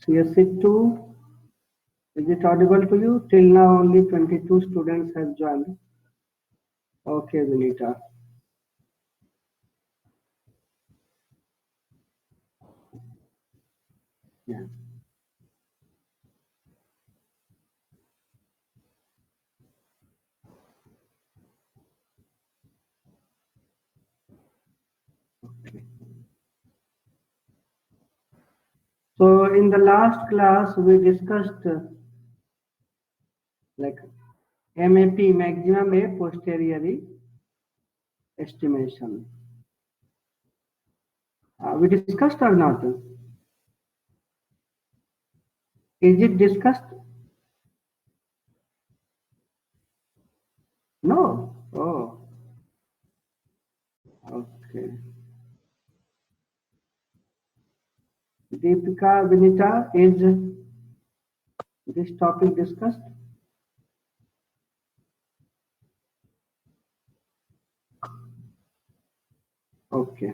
CSC2, is it audible to you? Till now only 22 students have joined. Okay, Vinita. Yeah. Okay. So in the last class we discussed like MAP, maximum a posteriori estimation. We discussed or not? Is it discussed? No. Oh, okay. Deepika, Vinita, is this topic discussed? Okay,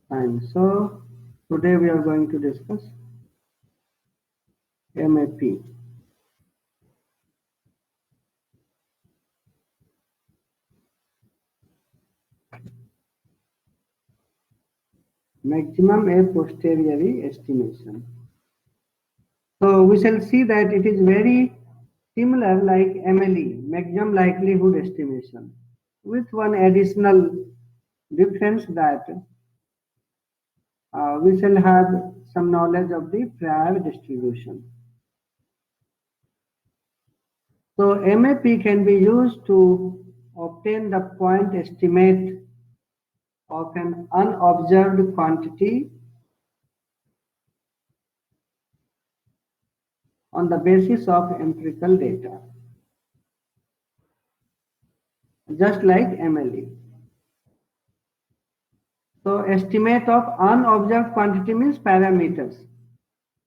fine. So today we are going to discuss MAP. Maximum a posteriori estimation. So we shall see that it is very similar like MLE, maximum likelihood estimation, with one additional difference that we shall have some knowledge of the prior distribution. So MAP can be used to obtain the point estimate of an unobserved quantity on the basis of empirical data, just like MLE. So estimate of unobserved quantity means parameters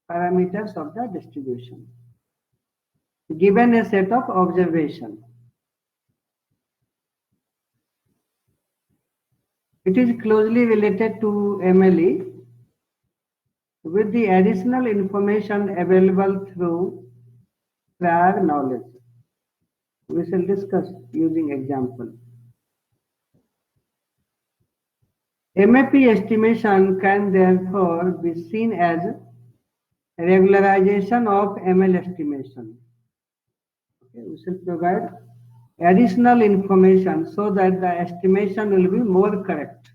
of the distribution, given a set of observation. It is closely related to MLE with the additional information available through prior knowledge. We shall discuss using example. MAP estimation can therefore be seen as regularization of ML estimation. Okay, we shall provide additional information so that the estimation will be more correct.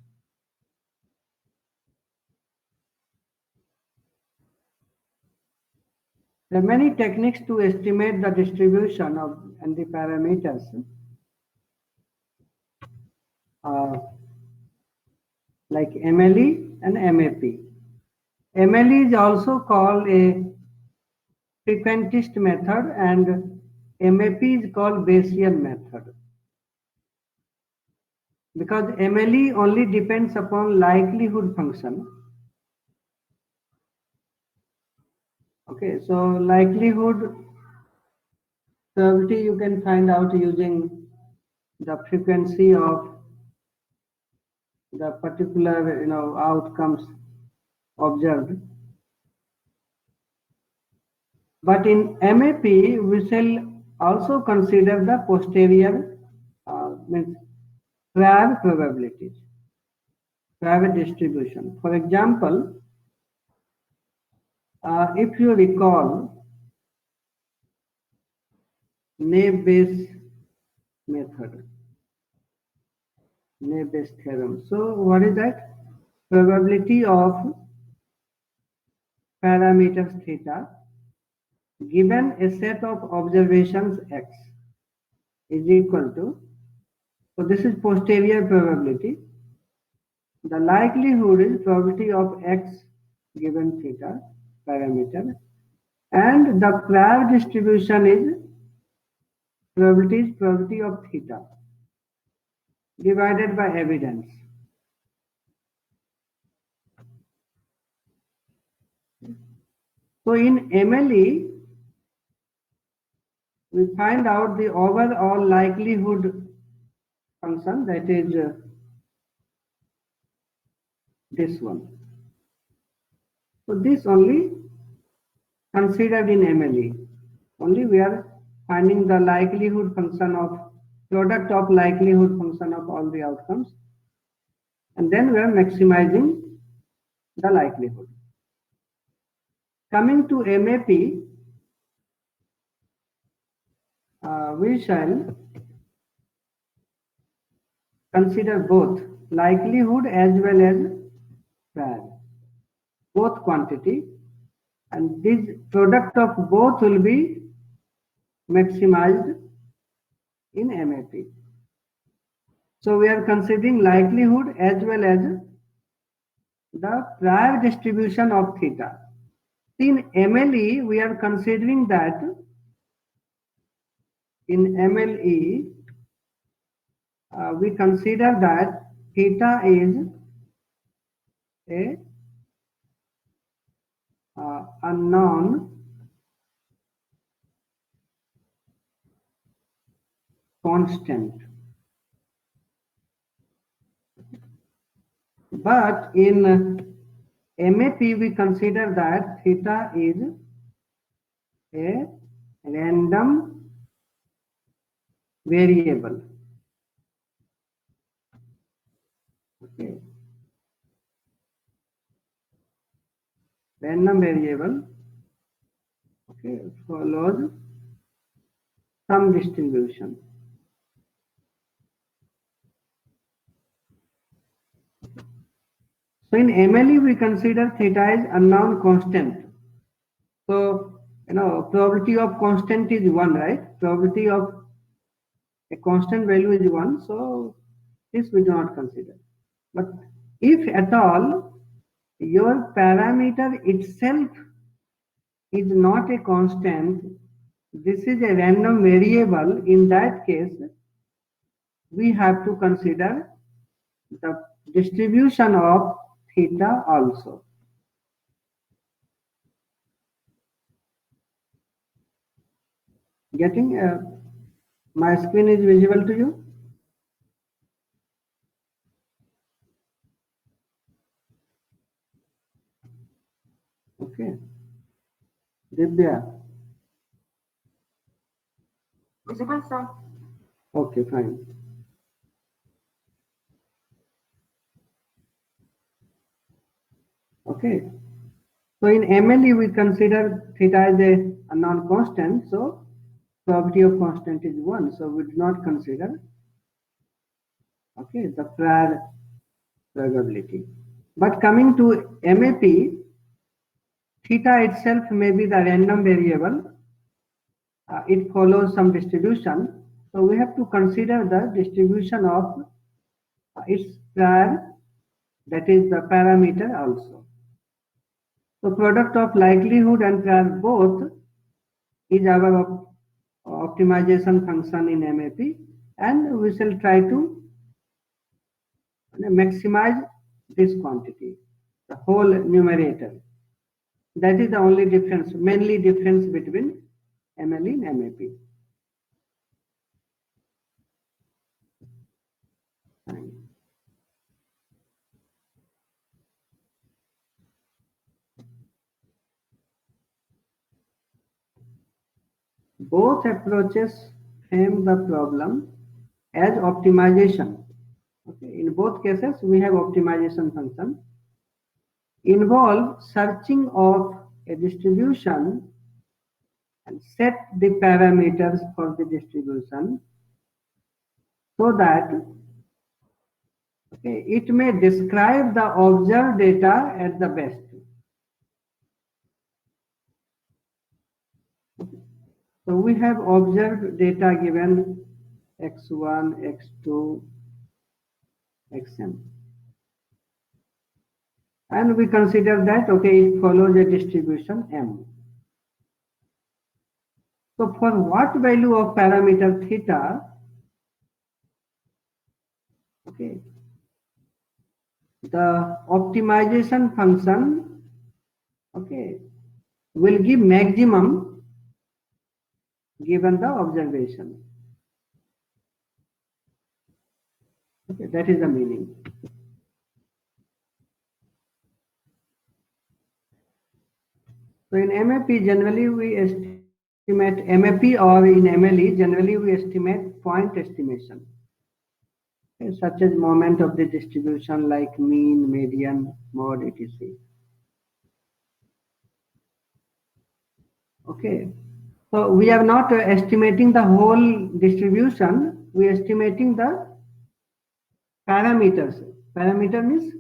There are many techniques to estimate the distribution of and the parameters. Like MLE and MAP. MLE is also called a frequentist method and MAP is called Bayesian method. Because MLE only depends upon likelihood function. Okay, so likelihood probability you can find out using the frequency of the particular outcomes observed. But in MAP, we shall also consider the posterior means prior probabilities, prior distribution. For example, if you recall Naive-Bayes method, Naive-Bayes theorem. So what is that? Probability of parameters theta given a set of observations x is equal to, so this is posterior probability. The likelihood is probability of x given theta parameter, and the prior distribution is probability of theta divided by evidence. So in MLE, we find out the overall likelihood function, that is this one. So this only considered in MLE. Only we are finding the likelihood function of product of likelihood function of all the outcomes, and then we are maximizing the likelihood. Coming to MAP, we shall consider both likelihood as well as prior, both quantity, and this product of both will be maximized in MAP. So we are considering likelihood as well as the prior distribution of theta. In MLE, we are considering that in MLE, we consider that theta is a unknown constant. But in MAP, we consider that theta is a random variable. Okay. Random variable, okay, follows some distribution. So in MLE, we consider theta as unknown constant. So, probability of constant is 1, right? Probability of a constant value is 1. So this we do not consider. But if at all your parameter itself is not a constant, this is a random variable, in that case, we have to consider the distribution of theta also. Getting my screen is visible to you? Okay. Divya. Visible, sir. Okay, fine. Okay. So in MLE, we consider theta as a unknown constant. So probability of constant is 1. So we do not consider, okay, the prior probability. But coming to MAP, theta itself may be the random variable. It follows some distribution. So we have to consider the distribution of its prior, that is the parameter also. So product of likelihood and prior both is our optimization function in MAP, and we shall try to maximize this quantity, the whole numerator. That is the only difference, mainly difference between MLE and MAP. Both approaches frame the problem as optimization. Okay. In both cases, we have optimization function. Involve searching of a distribution and set the parameters for the distribution so that, okay, it may describe the observed data at the best. So we have observed data given x1, x2, xn. And we consider that, okay, it follows a distribution m. So for what value of parameter theta, okay, the optimization function, okay, will give maximum given the observation. Okay, that is the meaning. So in MAP, generally we estimate MAP, or in MLE, generally we estimate point estimation, such as moment of the distribution like mean, median, mode, etc. Okay. So we are not estimating the whole distribution, we are estimating the parameters. Parameter means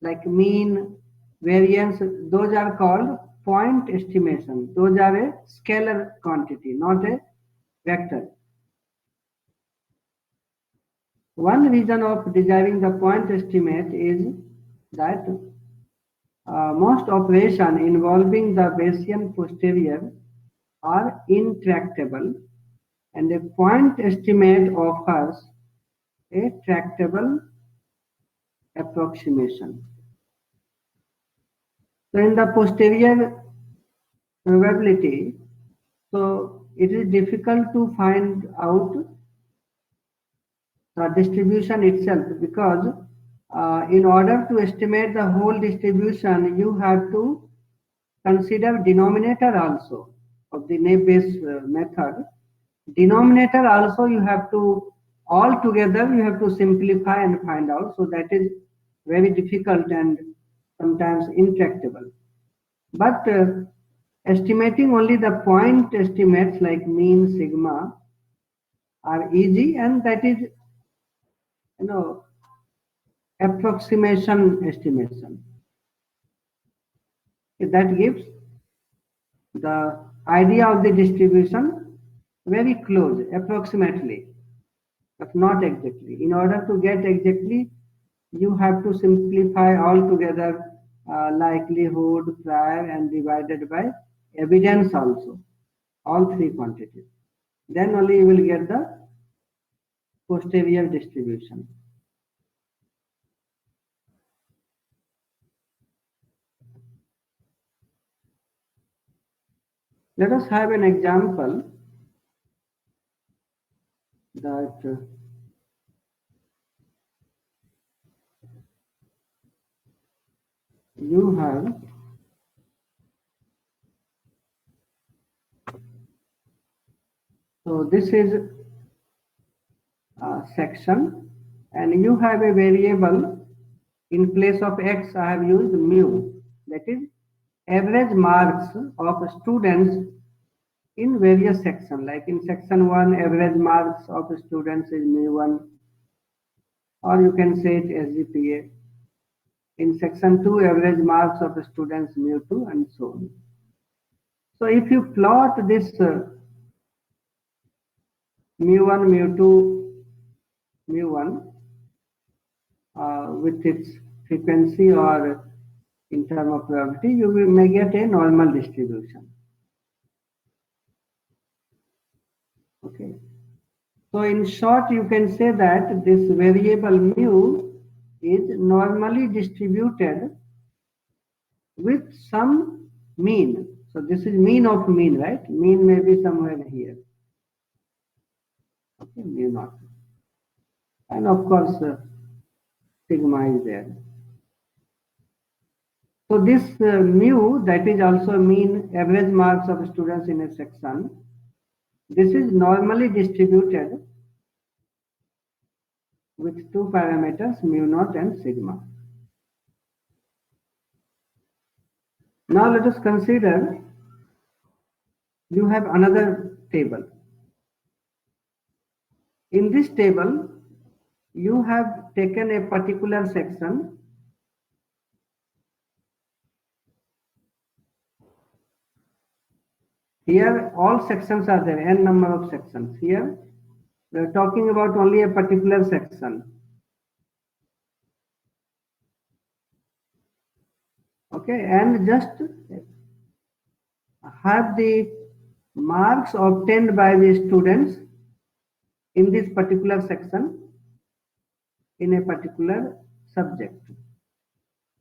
like mean, variance, those are called point estimation. Those are a scalar quantity, not a vector. One reason of desiring the point estimate is that most operations involving the Bayesian posterior are intractable, and a point estimate offers a tractable approximation. So in the posterior probability, so it is difficult to find out the distribution itself, because in order to estimate the whole distribution, you have to consider denominator also of the naive-Bayes method. Denominator also you have to, all together you have to simplify and find out. So that is very difficult and sometimes intractable. But estimating only the point estimates like mean, sigma are easy, and that is, you know, approximation estimation. That gives the idea of the distribution very close, approximately, but not exactly. In order to get exactly, you have to simplify altogether likelihood, prior, and divided by evidence also, all three quantities. Then only you will get the posterior distribution. Let us have an example that you have so this is a section, and you have a variable. In place of x, I have used mu, that is average marks of students in various sections. Like in section 1, average marks of students is mu1, or you can say it as GPA. In section 2, average marks of students mu2, and so on. So if you plot this mu1, mu2, mu1 with its frequency or in terms of probability, you may get a normal distribution. Okay. So in short, you can say that this variable mu is normally distributed with some mean. So this is mean of mean, right? Mean may be somewhere here. Okay, mu naught. And of course, sigma is there. So this mu, that is also mean average marks of students in a section, this is normally distributed with two parameters, mu naught and sigma. Now let us consider you have another table. In this table, you have taken a particular section. Here all sections are there, n number of sections. Here we are talking about only a particular section. Okay, and just have the marks obtained by the students in this particular section in a particular subject.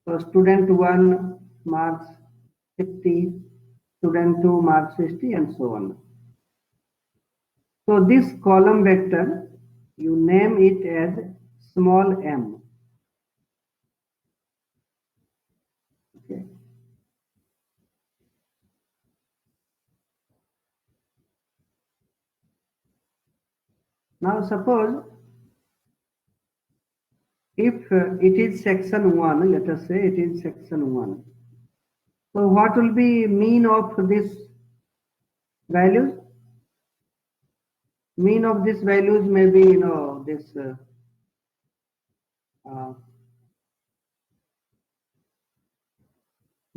So student 1 marks 50, student 2 marks 60, and so on. So this column vector, you name it as small m. Okay. Now suppose if it is section 1, let us say it is section 1. So what will be mean of this values? Mean of this values may be, this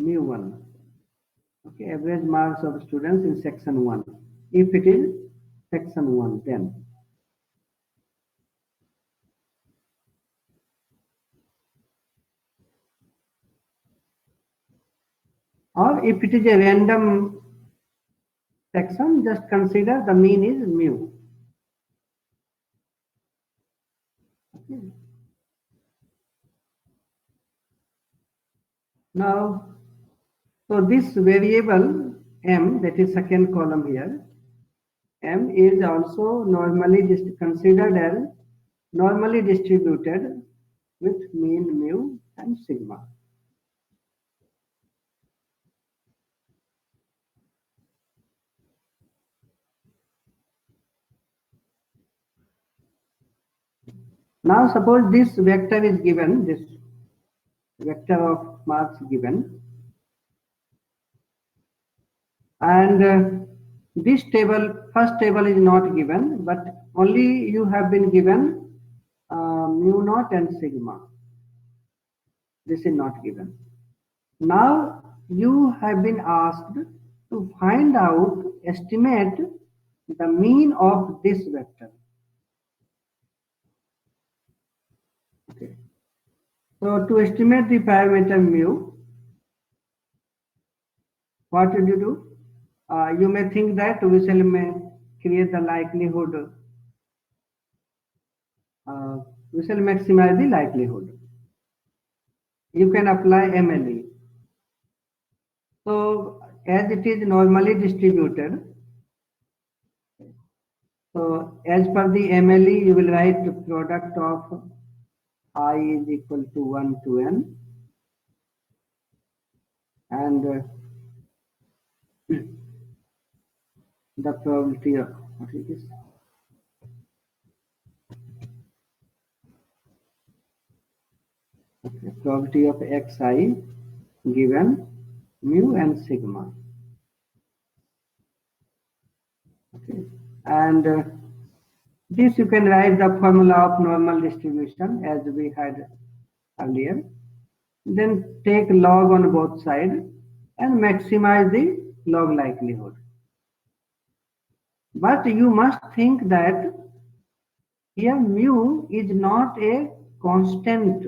mu1. Okay, average marks of students in section 1. If it is section 1, then. Or if it is a random section, just consider the mean is mu. Okay. Now, so this variable m, that is second column here, m is also normally considered as normally distributed with mean mu and sigma. Now suppose this vector is given, this vector of marks given, and this table, first table is not given, but only you have been given mu naught and sigma. This is not given. Now you have been asked to find out, estimate the mean of this vector. Okay. So to estimate the parameter mu, what would you do? You may think that we shall may create the likelihood, we shall maximize the likelihood. You can apply MLE. So as it is normally distributed, so as per the MLE, you will write the product of I is equal to 1 to n, and the probability of, what is this? Okay, probability of xi given mu and sigma. Okay, and this you can write the formula of normal distribution as we had earlier. Then take log on both sides and maximize the log likelihood. But you must think that here mu is not a constant,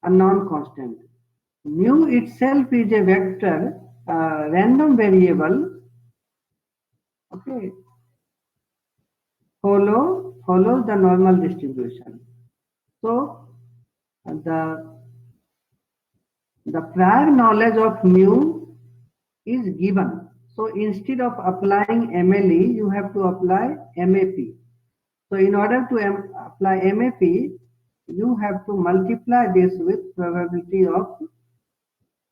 a non-constant. Mu itself is a vector, random variable. Okay, follows the normal distribution. So the prior knowledge of mu is given. So instead of applying MLE, you have to apply MAP. So in order to apply MAP, you have to multiply this with probability of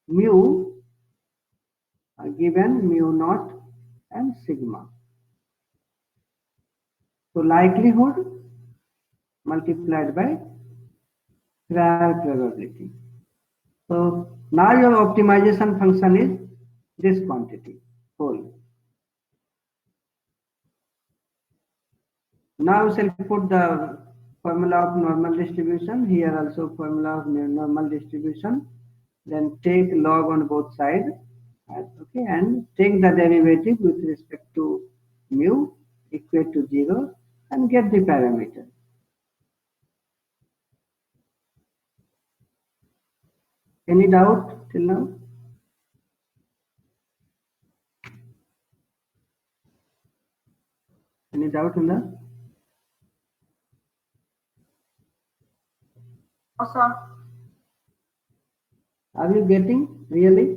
mu given mu naught and sigma. So likelihood multiplied by prior probability. So now your optimization function is this quantity whole. Now we shall put the formula of normal distribution. Here also formula of normal distribution. Then take log on both sides. Okay, and take the derivative with respect to mu equate to 0 and get the parameter. Any doubt till now? Any doubt in that? Also, Are you getting really?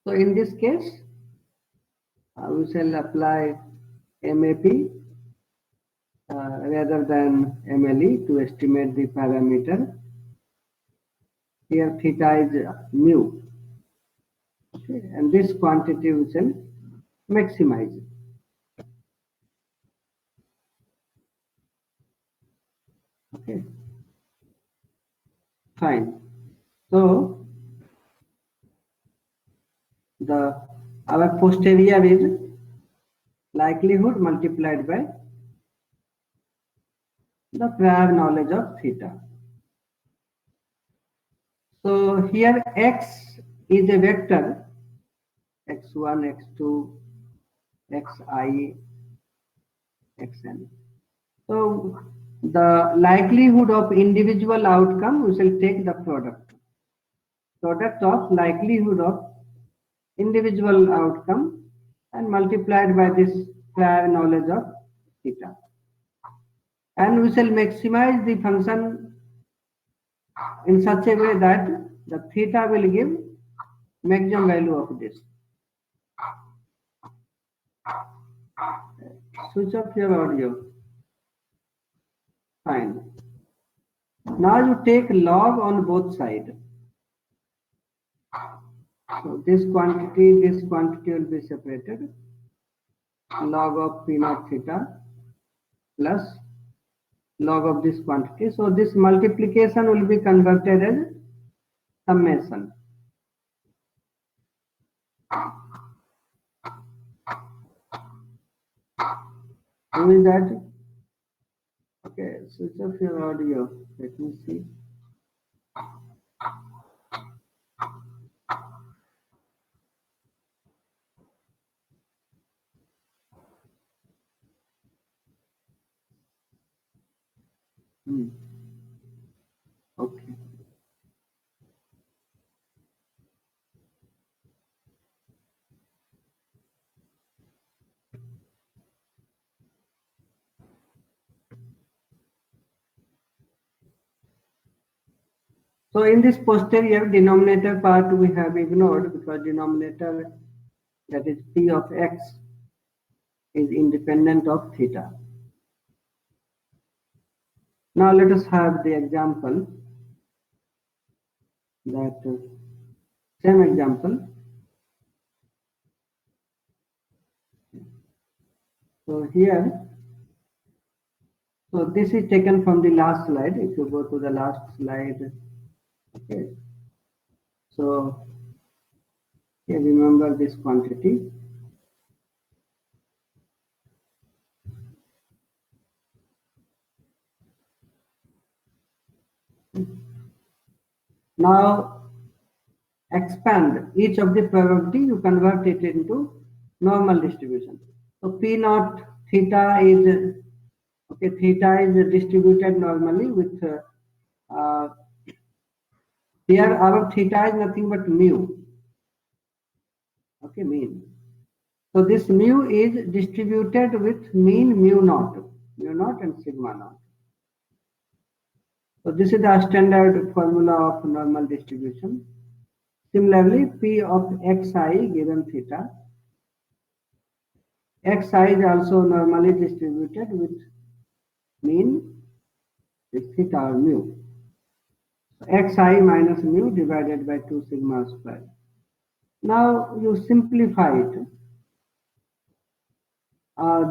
So in this case, we shall apply MAP rather than MLE to estimate the parameter Here theta is mu. Okay, and this quantity we shall maximize. Okay, fine. So our posterior is likelihood multiplied by the prior knowledge of theta. So here x is a vector, x1, x2, xi, xn. So the likelihood of individual outcome, we shall take the product of likelihood of individual outcome and multiplied by this prior knowledge of theta. And we shall maximize the function in such a way that the theta will give maximum value of this. Switch off your audio. Fine. Now you take log on both sides. So this quantity will be separated. Log of P naught theta plus log of this quantity. So this multiplication will be converted as summation. Who is that? Okay, switch off your audio. Let me see. Okay. So in this posterior denominator part we have ignored because denominator, that is P of x, is independent of theta. Now let us have the example, that same example. So here, so this is taken from the last slide. If you go to the last slide, okay. So here remember this quantity. Now expand each of the probability, you convert it into normal distribution. So P naught theta is, okay, theta is distributed normally with here our theta is nothing but mu. Okay, mean. So this mu is distributed with mean mu naught and sigma naught. So this is the standard formula of normal distribution. Similarly, P of xi given theta, xi is also normally distributed with mean with theta or mu. So xi minus mu divided by 2 sigma square. Now you simplify it.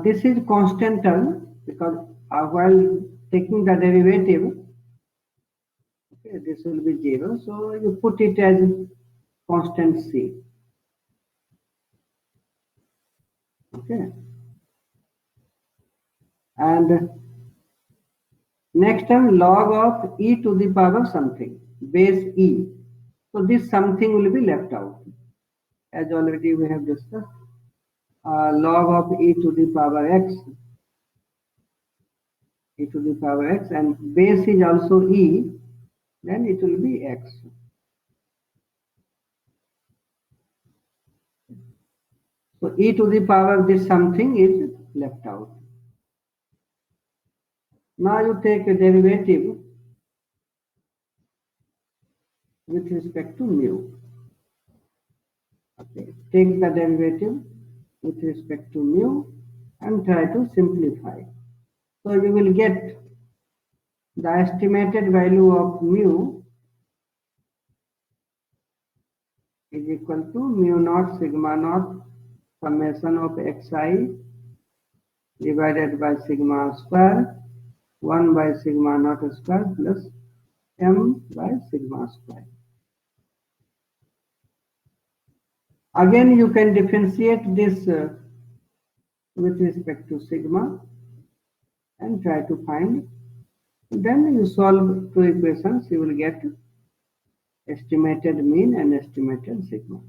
This is constant term because while taking the derivative, okay, this will be 0. So you put it as constant c. Okay. And next term log of e to the power something, base e. So this something will be left out. As already we have discussed. Log of e to the power x, and base is also e, then it will be x. So e to the power this something is left out. Now you take a derivative with respect to mu. Okay. Take the derivative with respect to mu and try to simplify. So you will get the estimated value of mu is equal to mu naught sigma naught summation of xi divided by sigma square 1 by sigma naught square plus m by sigma square. Again, you can differentiate this with respect to sigma and try to find. Then you solve two equations, you will get estimated mean and estimated sigma.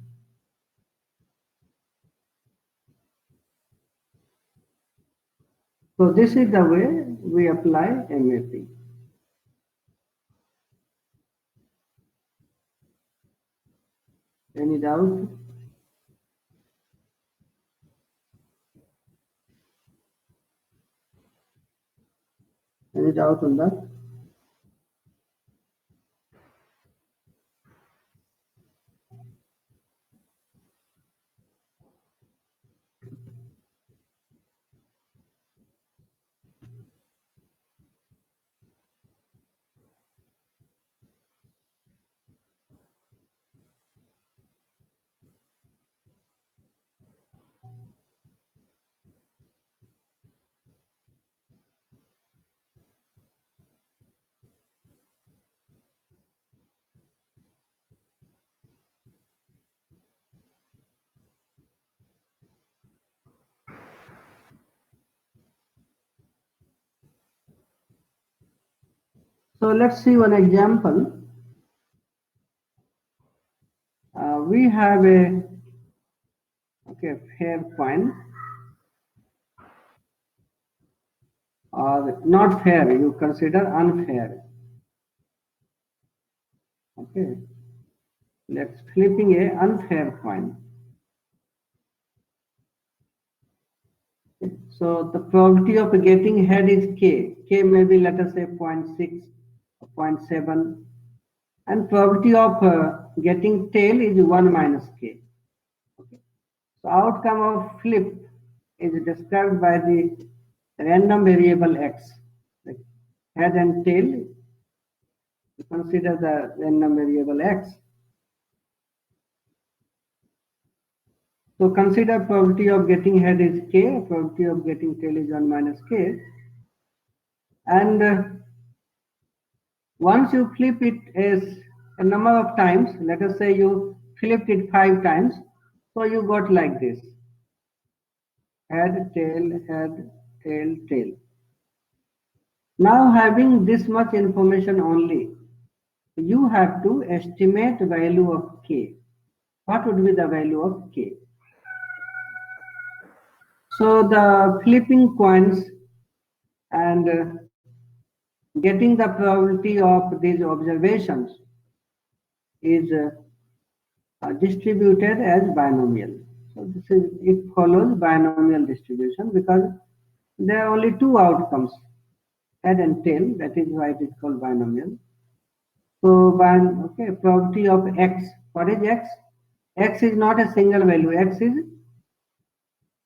So this is the way we apply MAP. Any doubt? Any doubt on that? So let's see one example. We have a fair coin, or not fair, you consider unfair. Okay, let's flipping a unfair coin. So the probability of getting head is k. K may be, let us say, 0.6 or 0.7, and probability of getting tail is 1 minus k. Okay. So outcome of flip is described by the random variable x. Like head and tail, you consider the random variable x. So consider probability of getting head is k, probability of getting tail is 1 minus k. And once you flip it as a number of times, let us say you flipped it 5 times, so you got like this. Head, tail, tail, tail. Now having this much information only, you have to estimate value of k. What would be the value of k? So the flipping coins and getting the probability of these observations is distributed as binomial. So this is, it follows binomial distribution because there are only two outcomes, head and tail. That is why it is called binomial. So probability of x. What is x? X is not a single value. X is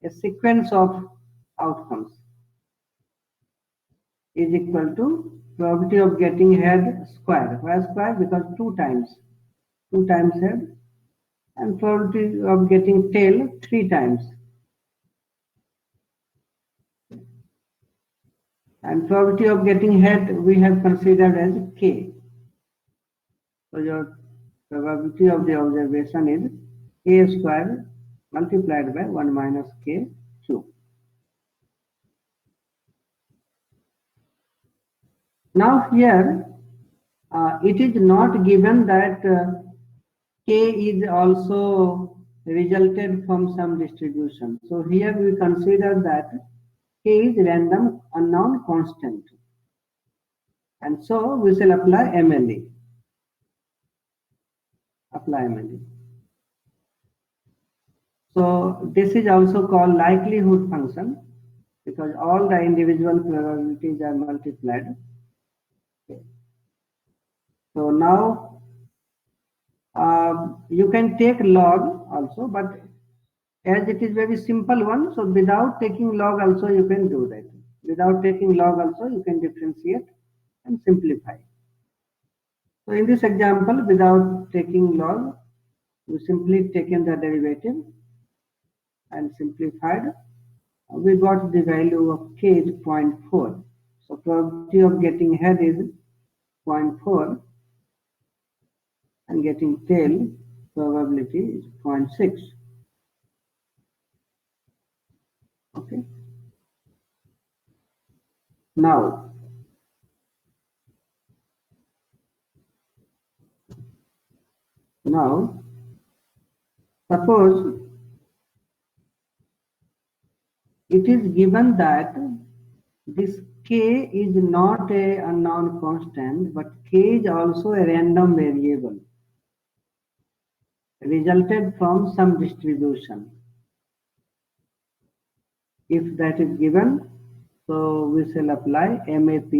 a sequence of outcomes. Is equal to probability of getting head square. Why square? Because 2 times head, and probability of getting tail 3 times. And probability of getting head we have considered as k. So your probability of the observation is k square multiplied by 1 minus k cube. Now here it is not given that k is also resulted from some distribution. So here we consider that k is random unknown constant. And so we shall apply MLE. Apply MLE. So this is also called likelihood function because all the individual probabilities are multiplied. Okay. So now you can take log also, but as it is very simple one, so without taking log also you can do that. Without taking log also you can differentiate and simplify. So in this example, without taking log, we simply taken the derivative and simplified. We got the value of k is 0.4. So probability of getting head is 0.4 and getting tail probability is 0.6. Okay. Now, suppose it is given that this k is not a unknown constant, but k is also a random variable resulted from some distribution. If that is given, so we shall apply MAP,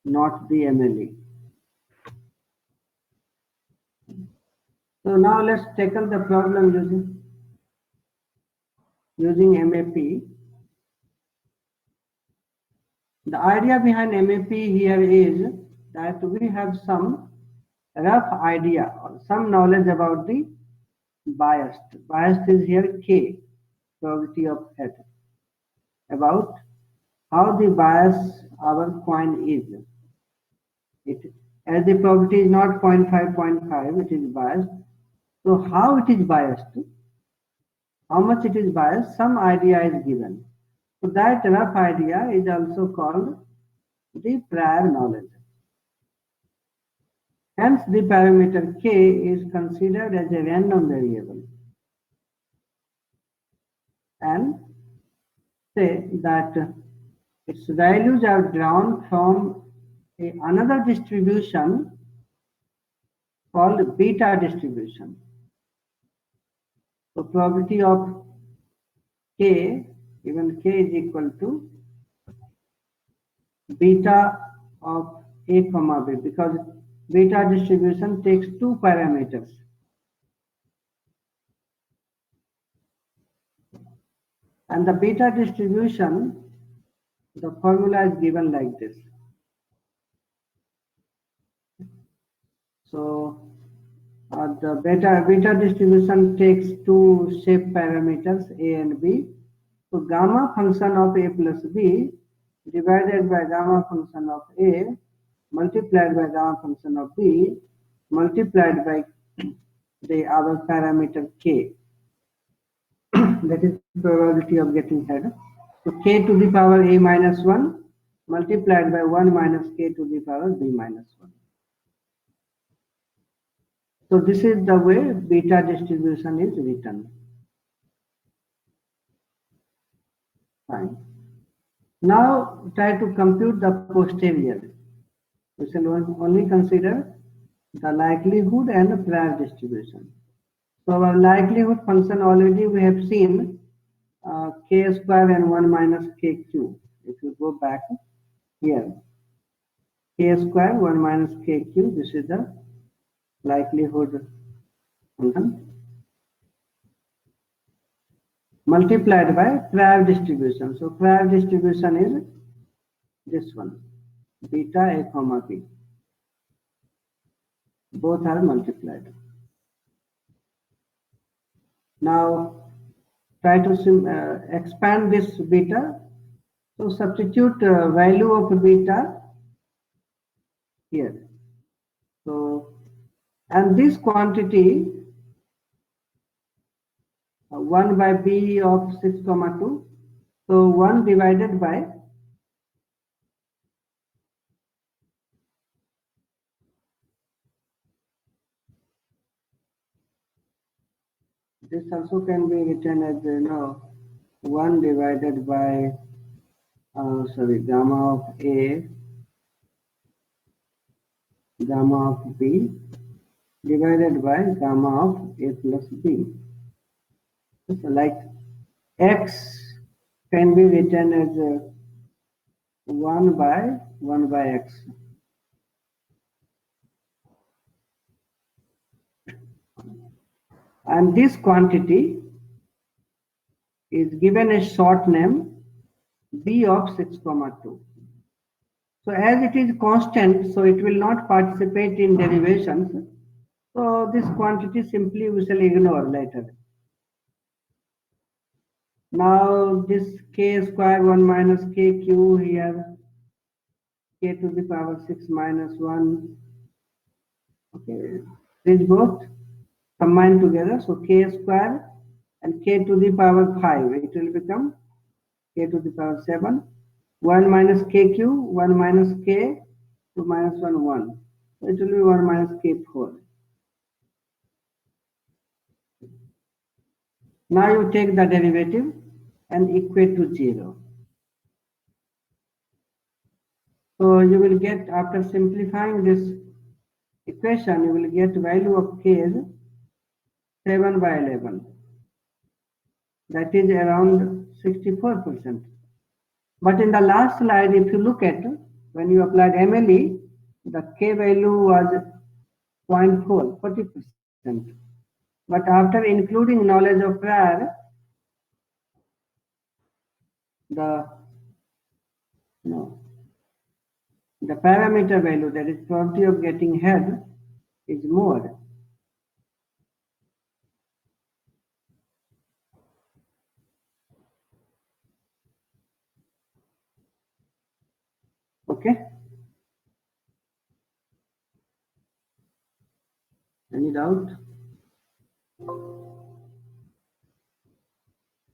not the MLE. So now let's tackle the problem using MAP. The idea behind MAP here is that we have some rough idea or some knowledge about the bias. Bias is here K, probability of head, about how the bias our coin is. As the probability is not 0.5, 0.5, it is biased. So how it is biased? How much it is biased? Some idea is given. So that rough idea is also called the prior knowledge. Hence, the parameter k is considered as a random variable. And say that its values are drawn from another distribution called beta distribution. So probability of k, even k is equal to beta of a comma b, because beta distribution takes two parameters. And the beta distribution, the formula is given like this. So the beta distribution takes two shape parameters a and b. So gamma function of a plus b divided by gamma function of a multiplied by gamma function of b multiplied by our parameter k. That is probability of getting head. So k to the power a minus 1 multiplied by 1 minus k to the power b minus 1. So this is the way beta distribution is written. Fine. Now try to compute the posterior. We shall only consider the likelihood and prior distribution. So our likelihood function already we have seen k square and 1 minus k cube. If you go back here, k square 1 minus k cube, this is the likelihood function multiplied by prior distribution. So prior distribution is this one, beta a comma b. Both are multiplied. Now try to expand this beta. So substitute value of beta here. So, and this quantity 1 by b of 6 comma 2. So 1 divided by this also can be written as 1 divided by gamma of a gamma of b divided by gamma of a plus b. So like x can be written as 1 by x. And this quantity is given a short name b of 6 comma 2. So as it is constant, so it will not participate in derivations. So this quantity simply we shall ignore later. Now this k square 1 minus kq here, k to the power 6 minus 1. Okay, these both combine together. So k square and k to the power 5. It will become k to the power 7. 1 minus kq, 1 minus k, 2 minus 1, 1. So it will be 1 minus k4. Now you take the derivative and equate to 0. So you will get, after simplifying this equation, you will get value of k as 7 by 11. That is around 64%. But in the last slide, if you look at, when you applied MLE, the k value was 0.4, 40%. But after including knowledge of prior, the the parameter value, that is probability of getting head, is more. Okay? Any doubt?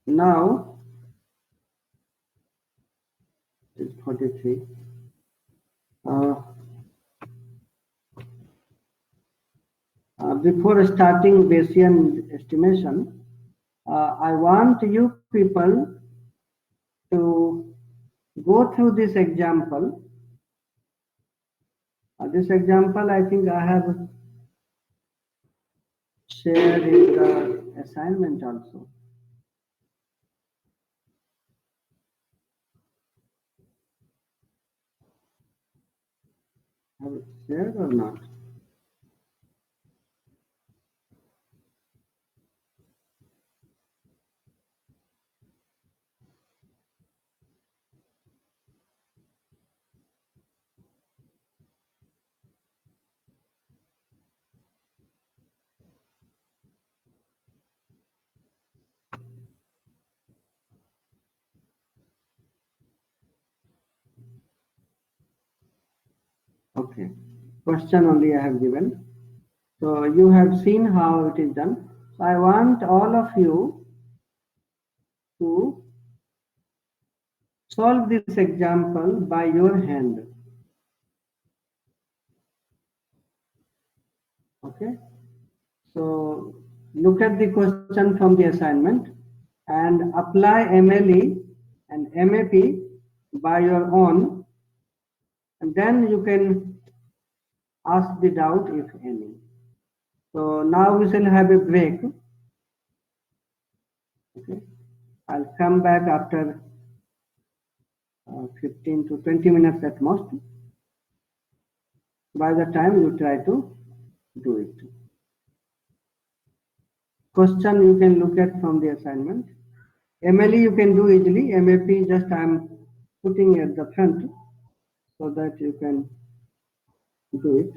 Now, it's 43. Before starting Bayesian estimation, I want you people to go through this example. This example, I think I have shared in the assignment also. Have it shared or not? Okay. Question only I have given. So you have seen how it is done. So I want all of you to solve this example by your hand. Okay. So look at the question from the assignment and apply MLE and MAP by your own, and then you can ask the doubt if any. So now we shall have a break. Okay. I'll come back after 15 to 20 minutes at most. By the time you try to do it. Question you can look at from the assignment. MLE you can do easily. MAP just I am putting at the front so that you can do it.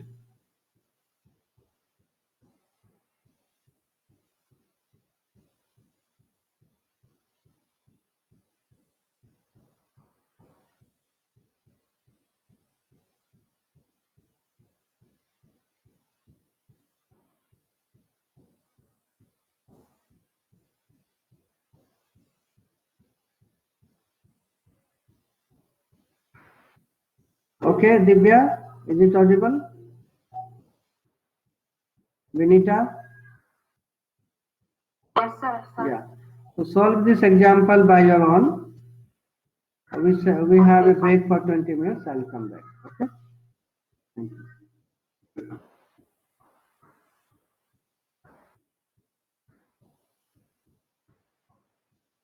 Okay, Divya, is it audible? Vinita? Yes, sir. Yeah. So solve this example by your own. We have a break for 20 minutes. I'll come back. Okay. Thank you.